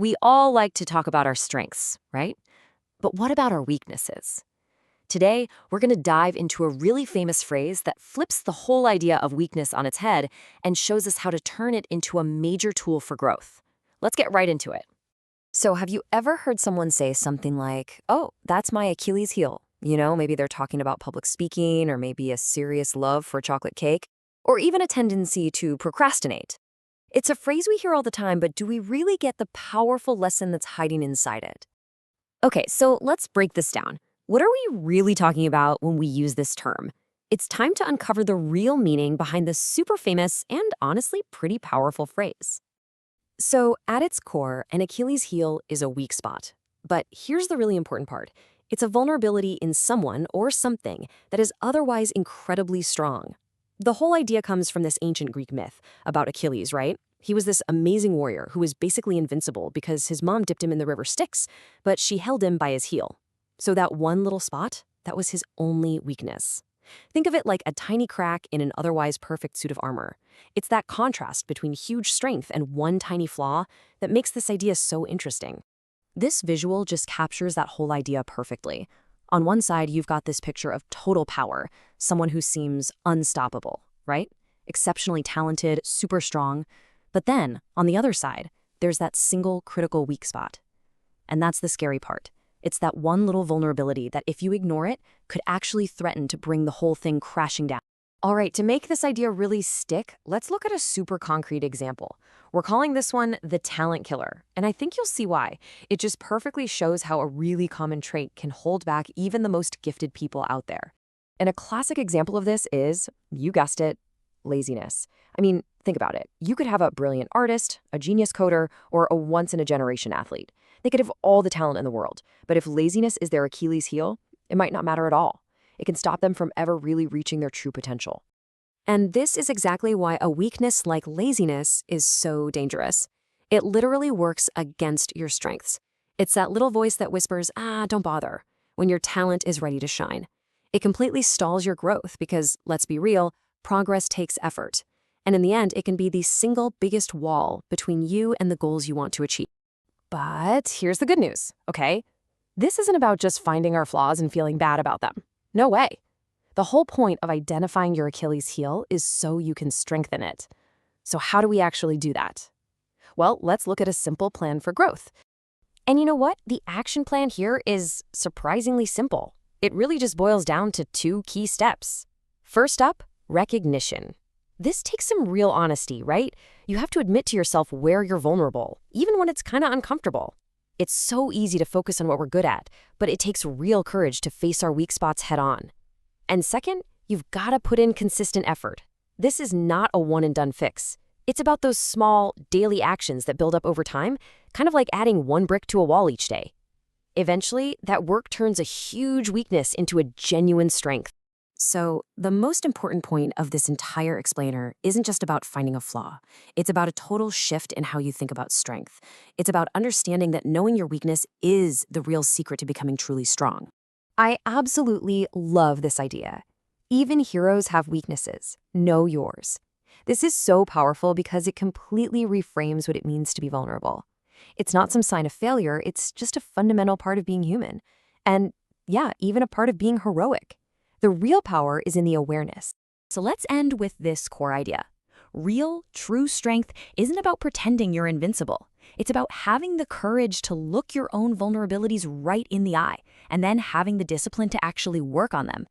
We all like to talk about our strengths, right? But what about our weaknesses? Today, we're going to dive into a really famous phrase that flips the whole idea of weakness on its head and shows us how to turn it into a major tool for growth. Let's get right into it. So, have you ever heard someone say something like, "Oh, that's my Achilles heel"? Maybe they're talking about public speaking, or maybe a serious love for chocolate cake, or even a tendency to procrastinate. It's a phrase we hear all the time, but do we really get the powerful lesson that's hiding inside it? Okay, so let's break this down. What are we really talking about when we use this term? It's time to uncover the real meaning behind this super famous and honestly pretty powerful phrase. So, at its core, an Achilles heel is a weak spot. But here's the really important part. It's a vulnerability in someone or something that is otherwise incredibly strong. The whole idea comes from this ancient Greek myth about Achilles, right? He was this amazing warrior who was basically invincible because his mom dipped him in the river Styx, but she held him by his heel. So that one little spot, that was his only weakness. Think of it like a tiny crack in an otherwise perfect suit of armor. It's that contrast between huge strength and one tiny flaw that makes this idea so interesting. This visual just captures that whole idea perfectly. On one side, you've got this picture of total power, someone who seems unstoppable, right? Exceptionally talented, super strong. But then, on the other side, there's that single critical weak spot. And that's the scary part. It's that one little vulnerability that if you ignore it, could actually threaten to bring the whole thing crashing down. All right, to make this idea really stick, let's look at a super concrete example. We're calling this one the talent killer, and I think you'll see why. It just perfectly shows how a really common trait can hold back even the most gifted people out there. And a classic example of this is, you guessed it, laziness. I mean, think about it. You could have a brilliant artist, a genius coder, or a once-in-a-generation athlete. They could have all the talent in the world, but if laziness is their Achilles heel, it might not matter at all. It can stop them from ever really reaching their true potential. And this is exactly why a weakness like laziness is so dangerous. It literally works against your strengths. It's that little voice that whispers, don't bother, when your talent is ready to shine. It completely stalls your growth because, let's be real, progress takes effort. And in the end, it can be the single biggest wall between you and the goals you want to achieve. But here's the good news, okay? This isn't about just finding our flaws and feeling bad about them. No way. The whole point of identifying your Achilles heel is so you can strengthen it. So how do we actually do that? Well, let's look at a simple plan for growth. And you know what? The action plan here is surprisingly simple. It really just boils down to two key steps. First up, recognition. This takes some real honesty, right? You have to admit to yourself where you're vulnerable, even when it's kind of uncomfortable. It's so easy to focus on what we're good at, but it takes real courage to face our weak spots head on. And second, you've got to put in consistent effort. This is not a one-and-done fix. It's about those small, daily actions that build up over time, kind of like adding one brick to a wall each day. Eventually, that work turns a huge weakness into a genuine strength. So, the most important point of this entire explainer isn't just about finding a flaw. It's about a total shift in how you think about strength. It's about understanding that knowing your weakness is the real secret to becoming truly strong. I absolutely love this idea. Even heroes have weaknesses. Know yours. This is so powerful because it completely reframes what it means to be vulnerable. It's not some sign of failure, it's just a fundamental part of being human. And yeah, even a part of being heroic. The real power is in the awareness. So let's end with this core idea. Real, true strength isn't about pretending you're invincible. It's about having the courage to look your own vulnerabilities right in the eye and then having the discipline to actually work on them.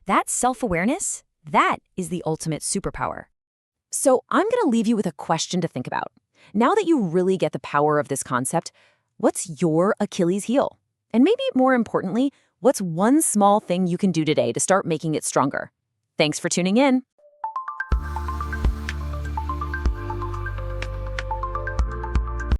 That self-awareness, that is the ultimate superpower. So I'm going to leave you with a question to think about. Now that you really get the power of this concept, what's your Achilles heel? And maybe more importantly, what's one small thing you can do today to start making it stronger? Thanks for tuning in.